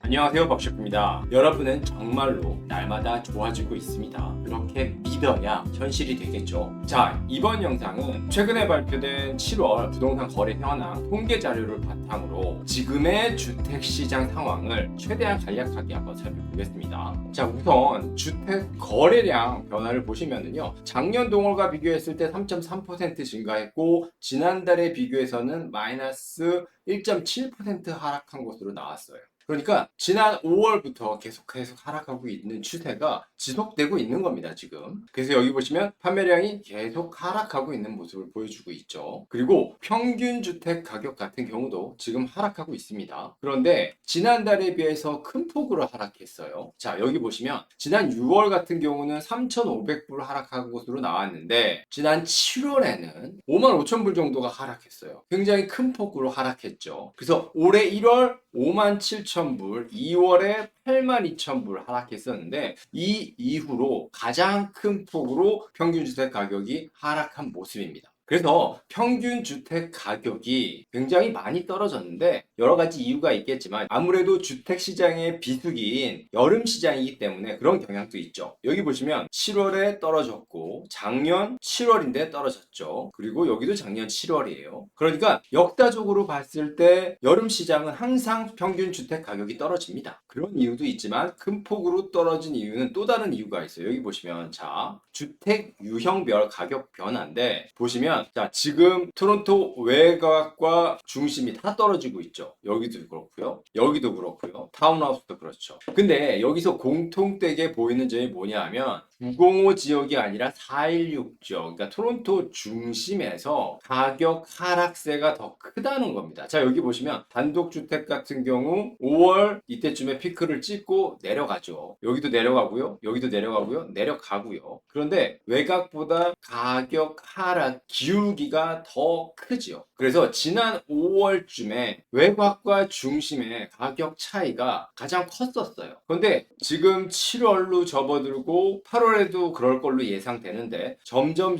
안녕하세요, 박셰프입니다. 여러분은 정말로 날마다 좋아지고 있습니다. 그렇게 믿어야 현실이 되겠죠. 자, 이번 영상은 최근에 발표된 7월 부동산 거래 현황 통계 자료를 바탕으로 지금의 주택시장 상황을 최대한 간략하게 한번 살펴보겠습니다. 자, 우선 주택 거래량 변화를 보시면은요, 작년 동월과 비교했을 때 3.3% 증가했고 지난달에 비교해서는 마이너스 1.7% 하락한 것으로 나왔어요. 그러니까 지난 5월부터 계속 하락하고 있는 추세가 지속되고 있는 겁니다, 지금. 그래서 여기 보시면 판매량이 계속 하락하고 있는 모습을 보여주고 있죠. 그리고 평균 주택 가격 같은 경우도 지금 하락하고 있습니다. 그런데 지난달에 비해서 큰 폭으로 하락했어요. 자, 여기 보시면 지난 6월 같은 경우는 3,500불 하락한 것으로 나왔는데 지난 7월에는 55,000불 정도가 하락했어요. 굉장히 큰 폭으로 하락했죠. 그래서 올해 1월 57,000불, 2월에 82,000불 하락했었는데 이 이후로 가장 큰 폭으로 평균 주택 가격이 하락한 모습입니다. 그래서 평균 주택 가격이 굉장히 많이 떨어졌는데 여러 가지 이유가 있겠지만 아무래도 주택 시장의 비수기인 여름 시장이기 때문에 그런 경향도 있죠. 여기 보시면 7월에 떨어졌고 작년 7월인데 떨어졌죠. 그리고 여기도 작년 7월이에요. 그러니까 역사적으로 봤을 때 여름 시장은 항상 평균 주택 가격이 떨어집니다. 그런 이유도 있지만 큰 폭으로 떨어진 이유는 또 다른 이유가 있어요. 여기 보시면 자, 주택 유형별 가격 변화인데 보시면 자, 지금 토론토 외곽과 중심이 다 떨어지고 있죠. 여기도 그렇고요. 여기도 그렇고요. 타운하우스도 그렇죠. 근데 여기서 공통되게 보이는 점이 뭐냐 하면 905 지역이 아니라 416 지역, 그러니까 토론토 중심에서 가격 하락세가 더 크다는 겁니다. 자, 여기 보시면 단독주택 같은 경우 5월 이때쯤에 피크를 찍고 내려가죠. 여기도 내려가고요. 여기도 내려가고요. 내려가고요. 그런데 외곽보다 가격 하락 기울기가 더 크지요. 그래서 지난 5월쯤에 외곽과 중심의 가격 차이가 가장 컸었어요. 그런데 지금 7월로 접어들고 8월에도 그럴 걸로 예상되는데 점점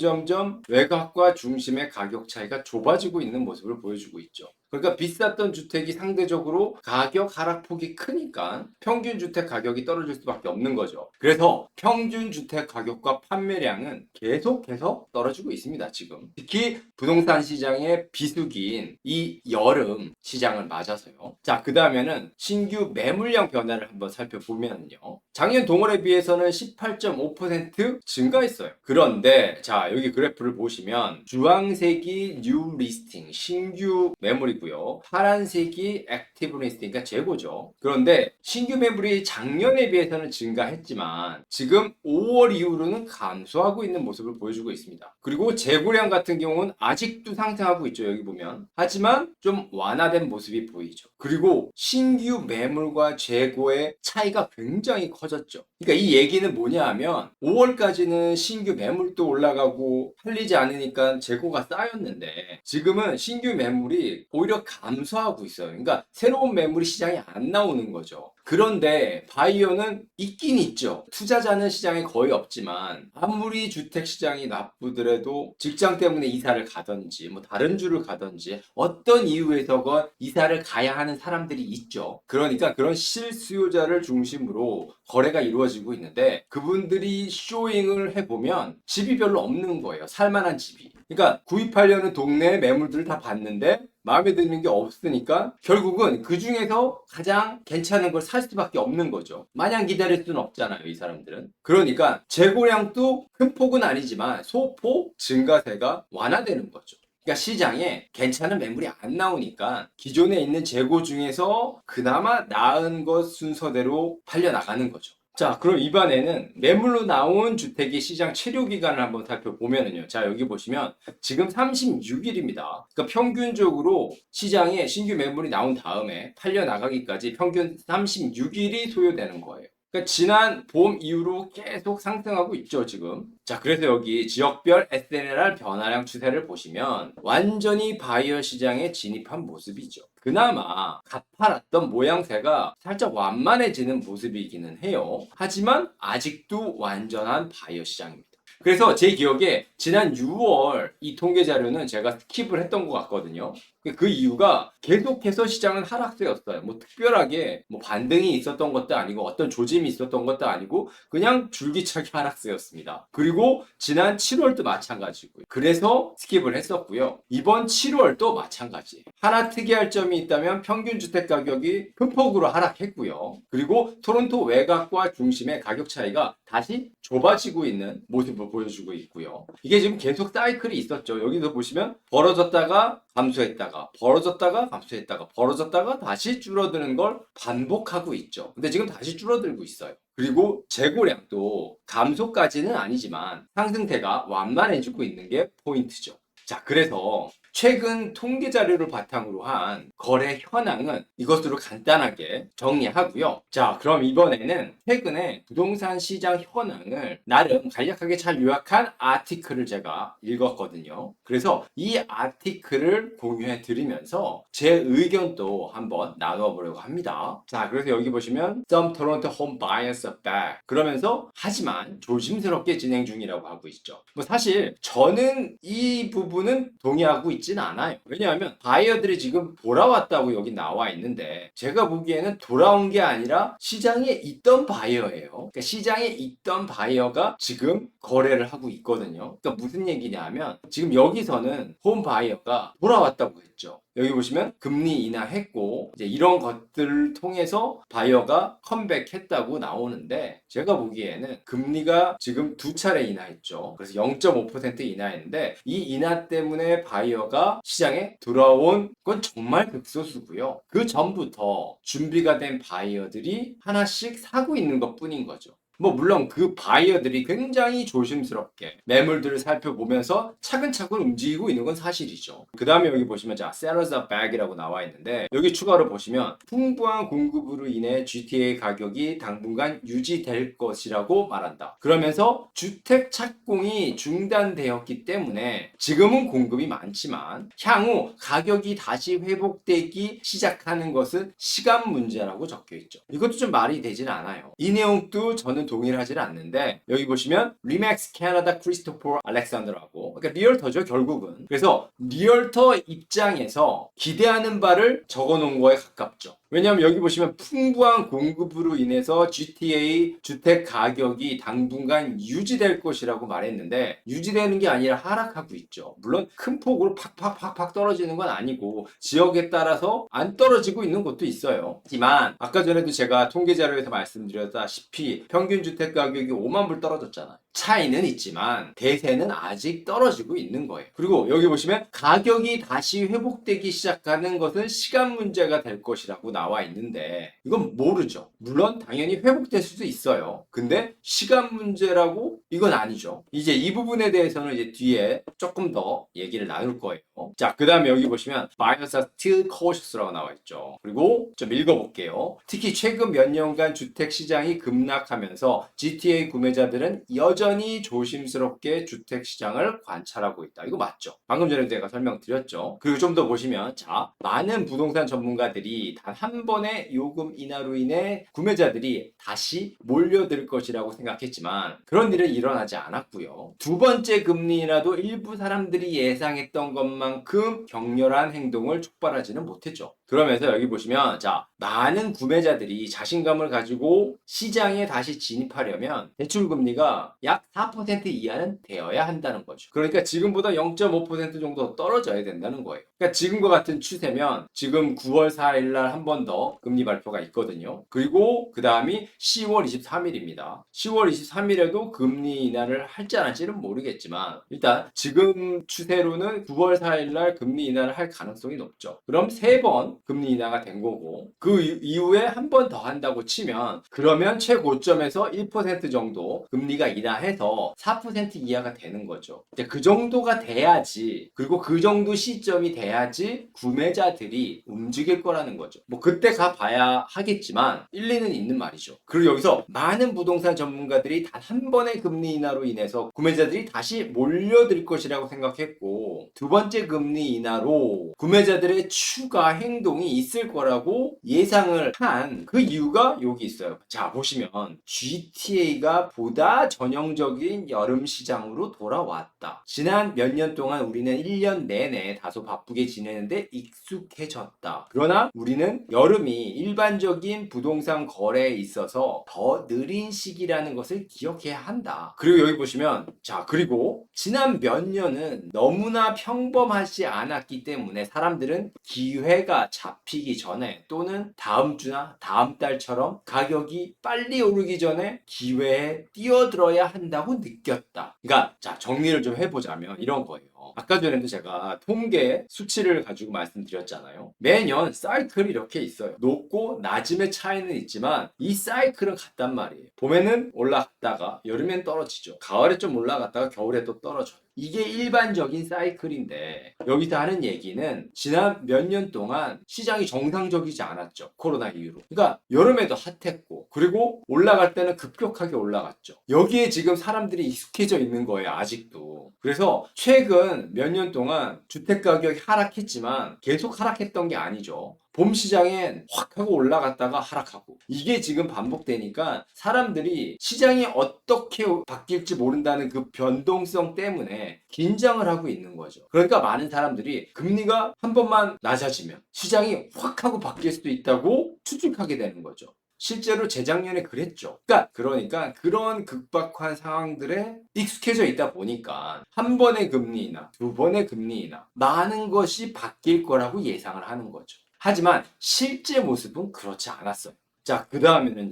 외곽과 중심의 가격 차이가 좁아지고 있는 모습을 보여주고 있죠. 그러니까 비쌌던 주택이 상대적으로 가격 하락폭이 크니까 평균 주택 가격이 떨어질 수밖에 없는 거죠. 그래서 평균 주택 가격과 판매량은 계속해서 떨어지고 있습니다, 지금. 특히 부동산 시장의 비수기인 이 여름 시장을 맞아서요. 자, 그 다음에는 신규 매물량 변화를 한번 살펴보면요. 작년 동월에 비해서는 18.5% 증가했어요. 그런데 자, 여기 그래프를 보시면 주황색이 뉴 리스팅, 신규 매물이고요. 파란색이 액티브 리스팅, 그러니까 재고죠. 그런데 신규 매물이 작년에 비해서는 증가했지만 지금 5월 이후로는 감소하고 있는 모습을 보여주고 있습니다. 그리고 재고량 같은 경우는 아직도 상승하고 있죠. 여기 보면. 하지만 좀 완화된 모습이 보이죠. 그리고 신규 매물과 재고의 차이가 굉장히 커졌죠. 그러니까 이 얘기는 뭐냐 하면 5월까지는 신규 매물도 올라가고 팔리지 않으니까 재고가 쌓였는데 지금은 신규 매물이 오히려 감소하고 있어요. 그러니까 새로운 매물이 시장에 안 나오는 거죠. 그런데 바이어는 있긴 있죠. 투자자는 시장에 거의 없지만 아무리 주택 시장이 나쁘더라도 직장 때문에 이사를 가든지 뭐 다른 주를 가든지 어떤 이유에서건 이사를 가야 하는 사람들이 있죠. 그러니까 그런 실수요자를 중심으로 거래가 이루어지고 있는데 그분들이 쇼잉을 해보면 집이 별로 없는 거예요. 살만한 집이. 그러니까 구입하려는 동네 매물들을 다 봤는데 마음에 드는 게 없으니까 결국은 그 중에서 가장 괜찮은 걸 살 수밖에 없는 거죠. 마냥 기다릴 수는 없잖아요, 이 사람들은. 그러니까 재고량도 큰 폭은 아니지만 소폭 증가세가 완화되는 거죠. 그러니까 시장에 괜찮은 매물이 안 나오니까 기존에 있는 재고 중에서 그나마 나은 것 순서대로 팔려나가는 거죠. 자, 그럼 이번에는 매물로 나온 주택의 시장 체류 기간을 한번 살펴보면은요. 자, 여기 보시면 지금 36일입니다. 그러니까 평균적으로 시장에 신규 매물이 나온 다음에 팔려나가기까지 평균 36일이 소요되는 거예요. 그러니까 지난 봄 이후로 계속 상승하고 있죠, 지금. 자, 그래서 여기 지역별 SNLR 변화량 추세를 보시면 완전히 바이어 시장에 진입한 모습이죠. 그나마 가파랐던 모양새가 살짝 완만해지는 모습이기는 해요. 하지만 아직도 완전한 바이어 시장입니다. 그래서 제 기억에 지난 6월 이 통계 자료는 제가 스킵을 했던 것 같거든요. 그 이유가 계속해서 시장은 하락세였어요. 뭐 특별하게 뭐 반등이 있었던 것도 아니고 어떤 조짐이 있었던 것도 아니고 그냥 줄기차게 하락세였습니다. 그리고 지난 7월도 마찬가지고요. 그래서 스킵을 했었고요. 이번 7월도 마찬가지예요. 하나 특이할 점이 있다면 평균 주택 가격이 큰 폭으로 하락했고요. 그리고 토론토 외곽과 중심의 가격 차이가 다시 좁아지고 있는 모습을 보여주고 있고요. 이게 지금 계속 사이클이 있었죠. 여기서 보시면 벌어졌다가 감소했다가 벌어졌다가 감소했다가 벌어졌다가 다시 줄어드는 걸 반복하고 있죠. 근데 지금 다시 줄어들고 있어요. 그리고 재고량도 감소까지는 아니지만 상승세가 완만해지고 있는 게 포인트죠. 자, 그래서 최근 통계 자료를 바탕으로 한 거래 현황은 이것으로 간단하게 정리하고요. 자, 그럼 이번에는 최근에 부동산 시장 현황을 나름 간략하게 잘 요약한 아티클을 제가 읽었거든요. 그래서 이 아티클을 공유해 드리면서 제 의견도 한번 나눠보려고 합니다. 자, 그래서 여기 보시면 Some Toronto home buyers are back. 그러면서 하지만 조심스럽게 진행 중이라고 하고 있죠. 뭐 사실 저는 이 부분은 동의하고 있지는 않아요. 왜냐하면 바이어들이 지금 돌아왔다고 여기 나와 있는데 제가 보기에는 돌아온 게 아니라 시장에 있던 바이어예요. 그러니까 시장에 있던 바이어가 지금 거래를 하고 있거든요. 그러니까 무슨 얘기냐면 지금 여기서는 홈 바이어가 돌아왔다고 했죠. 여기 보시면 금리 인하했고 이제 이런 것들을 통해서 바이어가 컴백했다고 나오는데 제가 보기에는 금리가 지금 두 차례 인하했죠. 그래서 0.5% 인하했는데 이 인하 때문에 바이어가 시장에 들어온 건 정말 극소수고요. 그 전부터 준비가 된 바이어들이 하나씩 사고 있는 것뿐인 거죠. 뭐 물론 그 바이어들이 굉장히 조심스럽게 매물들을 살펴보면서 차근차근 움직이고 있는 건 사실이죠. 그 다음에 여기 보시면 자 sellers are back이라고 나와 있는데 여기 추가로 보시면 풍부한 공급으로 인해 GTA 가격이 당분간 유지될 것이라고 말한다. 그러면서 주택 착공이 중단되었기 때문에 지금은 공급이 많지만 향후 가격이 다시 회복되기 시작하는 것은 시간 문제라고 적혀 있죠. 이것도 좀 말이 되진 않아요. 이 내용도 저는 동의를 하질 않는데 여기 보시면 리맥스 캐나다 크리스토퍼 알렉산더라고 그러니까 리얼터죠 결국은. 그래서 리얼터 입장에서 기대하는 바를 적어 놓은 거에 가깝죠. 왜냐하면 여기 보시면 풍부한 공급으로 인해서 GTA 주택 가격이 당분간 유지될 것이라고 말했는데 유지되는 게 아니라 하락하고 있죠. 물론 큰 폭으로 팍팍팍팍 떨어지는 건 아니고 지역에 따라서 안 떨어지고 있는 곳도 있어요. 하지만 아까 전에도 제가 통계 자료에서 말씀드렸다시피 평균 주택 가격이 5만 불 떨어졌잖아요. 차이는 있지만 대세는 아직 떨어지고 있는 거예요. 그리고 여기 보시면 가격이 다시 회복되기 시작하는 것은 시간 문제가 될 것이라고 나와 있는데 이건 모르죠. 물론 당연히 회복될 수도 있어요. 근데 시간 문제라고 이건 아니죠. 이제 이 부분에 대해서는 이제 뒤에 조금 더 얘기를 나눌 거예요. 자, 그 다음에 여기 보시면 buyers are still cautious라고 나와 있죠. 그리고 좀 읽어볼게요. 특히 최근 몇 년간 주택 시장이 급락하면서 GTA 구매자들은 여전히 조심스럽게 주택 시장을 관찰하고 있다. 이거 맞죠? 방금 전에 제가 설명드렸죠. 그리고 좀 더 보시면 자, 많은 부동산 전문가들이 단 한 번의 요금 인하로 인해 구매자들이 다시 몰려들 것이라고 생각했지만 그런 일은 일어나지 않았고요. 두 번째 금리 인하도 일부 사람들이 예상했던 것만큼 격렬한 행동을 촉발하지는 못했죠. 그러면서 여기 보시면 자 많은 구매자들이 자신감을 가지고 시장에 다시 진입하려면 대출금리가 약 4% 이하는 되어야 한다는 거죠. 그러니까 지금보다 0.5% 정도 떨어져야 된다는 거예요. 그러니까 지금과 같은 추세면 지금 9월 4일 날 한 번 더 금리 발표가 있거든요. 그리고 그 다음이 10월 23일입니다. 10월 23일에도 금리 인하를 할지 안 할지는 모르겠지만 일단 지금 추세로는 9월 4일 날 금리 인하를 할 가능성이 높죠. 그럼 3번 금리 인하가 된 거고 그 이후에 한 번 더 한다고 치면 그러면 최고점에서 1% 정도 금리가 인하해서 4% 이하가 되는 거죠. 이제 그 정도가 돼야지 그리고 그 정도 시점이 돼야지 구매자들이 움직일 거라는 거죠. 뭐 그때 가봐야 하겠지만 일리는 있는 말이죠. 그리고 여기서 많은 부동산 전문가들이 단 한 번의 금리 인하로 인해서 구매자들이 다시 몰려들 것이라고 생각했고 두 번째 금리 인하로 구매자들의 추가 행동 행동이 있을 거라고 예상을 한 그 이유가 여기 있어요. 자, 보시면 GTA가 보다 전형적인 여름 시장으로 돌아왔다. 지난 몇 년 동안 우리는 1년 내내 다소 바쁘게 지내는데 익숙해졌다. 그러나 우리는 여름이 일반적인 부동산 거래에 있어서 더 느린 시기라는 것을 기억해야 한다. 그리고 여기 보시면, 자, 그리고 지난 몇 년은 너무나 평범하지 않았기 때문에 사람들은 기회가 잡히기 전에 또는 다음 주나 다음 달처럼 가격이 빨리 오르기 전에 기회에 뛰어들어야 한다고 느꼈다. 그러니까 자, 정리를 좀 해보자면 이런 거예요. 아까 전에도 제가 통계 수치를 가지고 말씀드렸잖아요. 매년 사이클이 이렇게 있어요. 높고 낮음의 차이는 있지만 이 사이클은 같단 말이에요. 봄에는 올라갔다가 여름엔 떨어지죠. 가을에 좀 올라갔다가 겨울에 또 떨어져요. 이게 일반적인 사이클인데 여기서 하는 얘기는 지난 몇 년 동안 시장이 정상적이지 않았죠. 코로나 이후로. 그러니까 여름에도 핫했고 그리고 올라갈 때는 급격하게 올라갔죠. 여기에 지금 사람들이 익숙해져 있는 거예요. 아직도. 그래서 최근 몇 년 동안 주택 가격이 하락했지만 계속 하락했던 게 아니죠. 봄 시장엔 확 하고 올라갔다가 하락하고 이게 지금 반복되니까 사람들이 시장이 어떻게 바뀔지 모른다는 그 변동성 때문에 긴장을 하고 있는 거죠. 그러니까 많은 사람들이 금리가 한 번만 낮아지면 시장이 확 하고 바뀔 수도 있다고 추측하게 되는 거죠. 실제로 재작년에 그랬죠. 그러니까 그런 급박한 상황들에 익숙해져 있다 보니까 한 번의 금리 인하, 두 번의 금리 인하 많은 것이 바뀔 거라고 예상을 하는 거죠. 하지만 실제 모습은 그렇지 않았어요. 자, 그 다음에는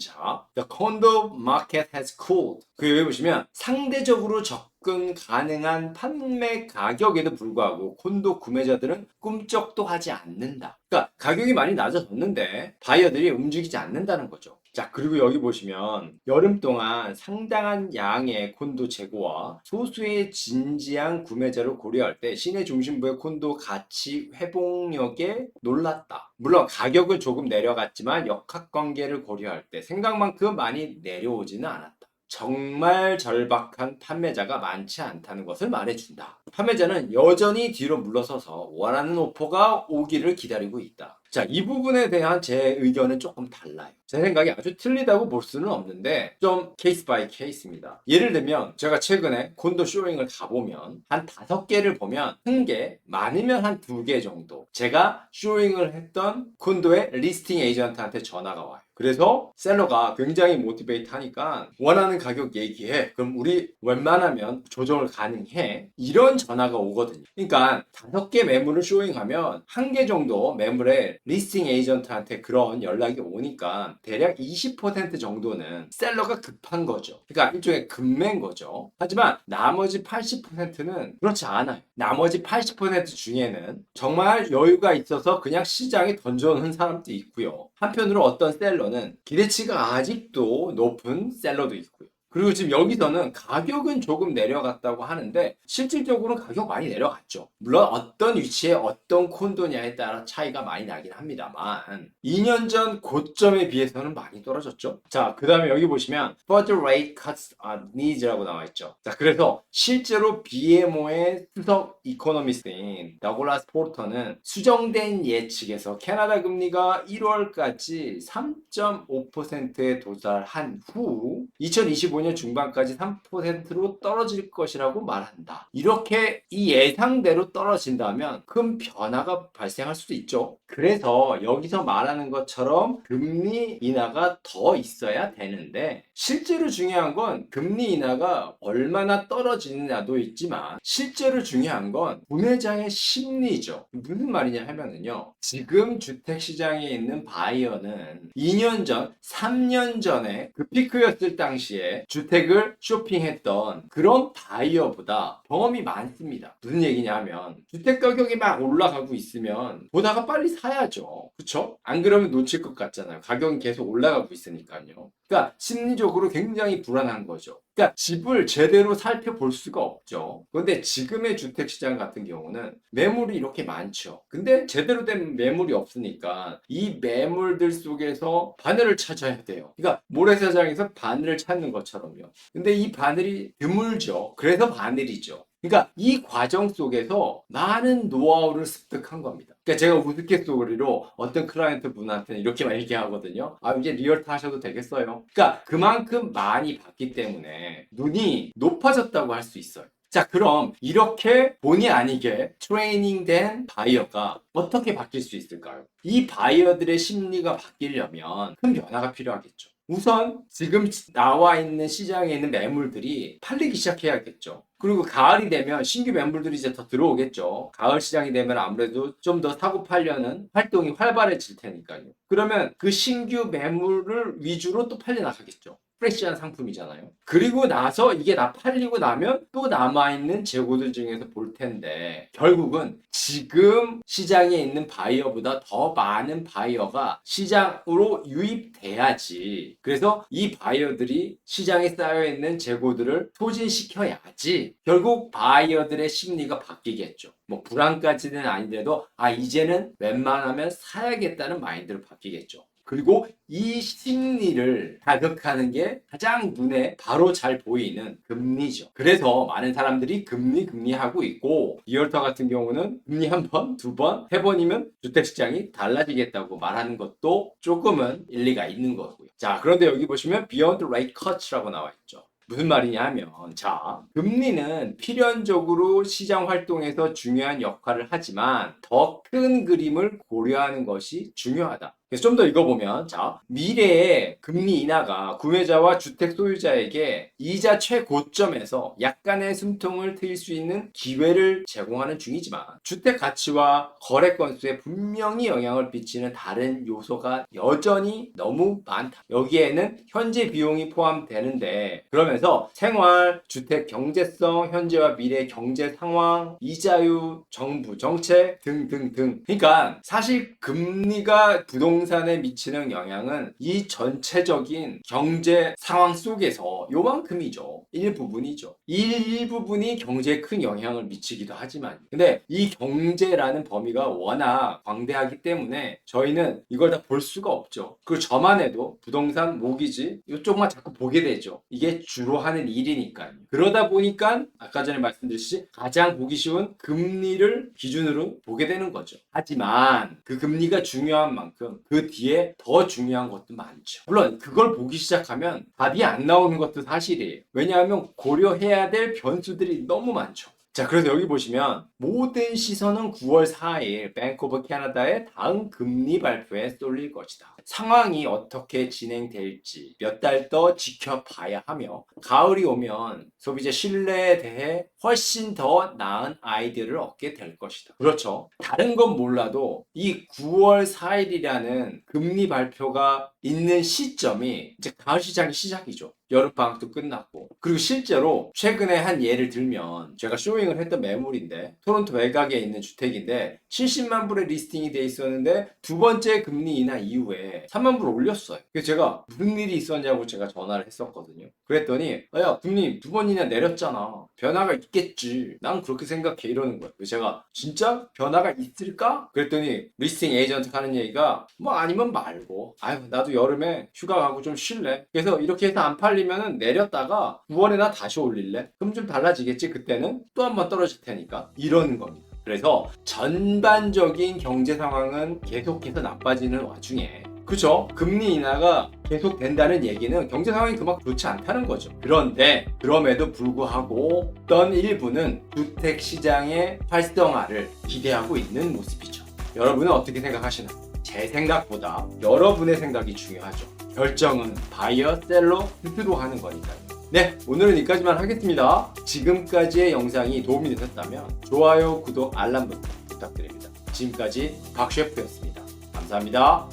The condo market has cooled. 그 여기 보시면 상대적으로 접근 가능한 판매 가격에도 불구하고 콘도 구매자들은 꿈쩍도 하지 않는다. 그러니까 가격이 많이 낮아졌는데 바이어들이 움직이지 않는다는 거죠. 자, 그리고 여기 보시면 여름 동안 상당한 양의 콘도 재고와 소수의 진지한 구매자를 고려할 때 시내 중심부의 콘도 가치 회복력에 놀랐다. 물론 가격은 조금 내려갔지만 역학관계를 고려할 때 생각만큼 많이 내려오지는 않았다. 정말 절박한 판매자가 많지 않다는 것을 말해준다. 판매자는 여전히 뒤로 물러서서 원하는 오퍼가 오기를 기다리고 있다. 자, 이 부분에 대한 제 의견은 조금 달라요. 제 생각이 아주 틀리다고 볼 수는 없는데 좀 케이스 바이 케이스입니다. 예를 들면 제가 최근에 콘도 쇼잉을 가보면 한 5개를 보면 1개, 많으면 한 2개 정도 제가 쇼잉을 했던 콘도의 리스팅 에이전트한테 전화가 와요. 그래서 셀러가 굉장히 모티베이트 하니까 원하는 가격 얘기해. 그럼 우리 웬만하면 조정을 가능해. 이런 전화가 오거든요. 그러니까 5개 매물을 쇼잉하면 1개 정도 매물에 리스팅 에이전트한테 그런 연락이 오니까 대략 20% 정도는 셀러가 급한 거죠. 그러니까 일종의 급매인 거죠. 하지만 나머지 80%는 그렇지 않아요. 나머지 80% 중에는 정말 여유가 있어서 그냥 시장에 던져놓은 사람도 있고요. 한편으로 어떤 셀러는 기대치가 아직도 높은 셀러도 있고요. 그리고 지금 여기서는 가격은 조금 내려갔다고 하는데 실질적으로는 가격 많이 내려갔죠. 물론 어떤 위치에 어떤 콘도냐에 따라 차이가 많이 나긴 합니다만 2년 전 고점에 비해서는 많이 떨어졌죠. 자, 그 다음에 여기 보시면 Further rate cuts are needs라고 나와 있죠. 자, 그래서 실제로 BMO의 수석 이코노미스트인 더글라스 포르터는 수정된 예측에서 캐나다 금리가 1월까지 3.5%에 도달한 후 2025년 중반까지 3%로 떨어질 것이라고 말한다. 이렇게 이 예상대로 떨어진다면 큰 변화가 발생할 수도 있죠. 그래서 여기서 말하는 것처럼 금리 인하가 더 있어야 되는데 실제로 중요한 건 금리 인하가 얼마나 떨어지느냐도 있지만 실제로 중요한 건 구매자의 심리죠. 무슨 말이냐 하면은요. 지금 주택시장에 있는 바이어는 2년 전, 3년 전에 그 피크였을 당시에 주택을 쇼핑했던 그런 바이어보다 경험이 많습니다. 무슨 얘기냐 하면 주택 가격이 막 올라가고 있으면 보다가 빨리 사야죠. 그쵸? 안 그러면 놓칠 것 같잖아요. 가격이 계속 올라가고 있으니까요. 그러니까 심리적으로 굉장히 불안한 거죠. 그러니까 집을 제대로 살펴볼 수가 없죠. 그런데 지금의 주택시장 같은 경우는 매물이 이렇게 많죠. 근데 제대로 된 매물이 없으니까 이 매물들 속에서 바늘을 찾아야 돼요. 그러니까 모래사장에서 바늘을 찾는 것처럼요. 근데 이 바늘이 드물죠. 그래서 바늘이죠. 그러니까 이 과정 속에서 많은 노하우를 습득한 겁니다. 그러니까 제가 우스갯소리로 어떤 클라이언트 분한테는 이렇게만 얘기하거든요. 아, 이제 리얼터 하셔도 되겠어요. 그러니까 그만큼 많이 봤기 때문에 눈이 높아졌다고 할 수 있어요. 자, 그럼 이렇게 본의 아니게 트레이닝된 바이어가 어떻게 바뀔 수 있을까요? 이 바이어들의 심리가 바뀌려면 큰 변화가 필요하겠죠. 우선 지금 나와 있는 시장에 있는 매물들이 팔리기 시작해야겠죠. 그리고 가을이 되면 신규 매물들이 이제 더 들어오겠죠. 가을 시장이 되면 아무래도 좀 더 사고 팔려는 활동이 활발해질 테니까요. 그러면 그 신규 매물을 위주로 또 팔려 나가겠죠. 프레시한 상품이잖아요. 그리고 나서 이게 다 팔리고 나면 또 남아있는 재고들 중에서 볼 텐데 결국은 지금 시장에 있는 바이어보다 더 많은 바이어가 시장으로 유입돼야지. 그래서 이 바이어들이 시장에 쌓여있는 재고들을 소진시켜야지 결국 바이어들의 심리가 바뀌겠죠. 뭐 불안까지는 아닌데도 아 이제는 웬만하면 사야겠다는 마인드로 바뀌겠죠. 그리고 이 심리를 자극하는 게 가장 눈에 바로 잘 보이는 금리죠. 그래서 많은 사람들이 금리 하고 있고 리얼터 같은 경우는 금리 한 번, 두 번, 세 번이면 주택시장이 달라지겠다고 말하는 것도 조금은 일리가 있는 거고요. 자, 그런데 여기 보시면 Beyond Rate Cuts라고 나와 있죠. 무슨 말이냐 하면 자, 금리는 필연적으로 시장 활동에서 중요한 역할을 하지만 더 큰 그림을 고려하는 것이 중요하다. 그래서 좀 더 읽어보면 자, 미래의 금리 인하가 구매자와 주택 소유자에게 이자 최고점에서 약간의 숨통을 트일 수 있는 기회를 제공하는 중이지만 주택 가치와 거래 건수에 분명히 영향을 미치는 다른 요소가 여전히 너무 많다. 여기에는 현재 비용이 포함되는데 그러면서 생활, 주택 경제성, 현재와 미래 경제 상황, 이자율, 정부 정책 등등등. 그러니까 사실 금리가 부동산에 미치는 영향은 이 전체적인 경제 상황 속에서 요만큼이죠. 일부분이죠. 이 일부분이 경제에 큰 영향을 미치기도 하지만 근데 이 경제라는 범위가 워낙 광대하기 때문에 저희는 이걸 다 볼 수가 없죠. 그리고 저만 해도 부동산, 모기지 이쪽만 자꾸 보게 되죠. 이게 주로 하는 일이니까요. 그러다 보니까 아까 전에 말씀드렸듯이 가장 보기 쉬운 금리를 기준으로 보게 되는 거죠. 하지만 그 금리가 중요한 만큼 그 뒤에 더 중요한 것도 많죠. 물론 그걸 보기 시작하면 답이 안 나오는 것도 사실이에요. 왜냐하면 고려해야 될 변수들이 너무 많죠. 자, 그래서 여기 보시면 모든 시선은 9월 4일 뱅크 오브 캐나다의 다음 금리 발표에 쏠릴 것이다. 상황이 어떻게 진행될지 몇 달 더 지켜봐야 하며 가을이 오면 소비자 신뢰에 대해 훨씬 더 나은 아이디어를 얻게 될 것이다. 그렇죠. 다른 건 몰라도 이 9월 4일이라는 금리 발표가 있는 시점이 이제 가을 시장이 시작이죠. 여름방학도 끝났고 그리고 실제로 최근에 한 예를 들면 제가 쇼잉을 했던 매물인데 토론토 외곽에 있는 주택인데 70만 불에 리스팅이 돼 있었는데 두 번째 금리 인하 이후에 3만 불을 올렸어요. 그래서 제가 무슨 일이 있었냐고 제가 전화를 했었거든요. 그랬더니 야 금리 두 번이나 내렸잖아. 변화가 있겠지. 난 그렇게 생각해 이러는 거예요. 그래서 제가 진짜 변화가 있을까? 그랬더니 리스팅 에이전트가 하는 얘기가 뭐 아니면 말고 아유 나도 여름에 휴가 가고 좀 쉴래. 그래서 이렇게 해서 안 팔리면은 내렸다가 9월에나 다시 올릴래? 그럼 좀 달라지겠지. 그때는 또 한 번 떨어질 테니까 이러는 겁니다. 그래서 전반적인 경제 상황은 계속해서 나빠지는 와중에 그죠? 금리 인하가 계속 된다는 얘기는 경제 상황이 그만큼 좋지 않다는 거죠. 그런데 그럼에도 불구하고 어떤 일부는 주택 시장의 활성화를 기대하고 있는 모습이죠. 여러분은 어떻게 생각하시나요? 제 생각보다 여러분의 생각이 중요하죠. 결정은 바이어, 셀러 스스로 하는 거니까요. 네, 오늘은 여기까지만 하겠습니다. 지금까지의 영상이 도움이 되셨다면 좋아요, 구독, 알람 버튼 부탁드립니다. 지금까지 박 셰프였습니다. 감사합니다.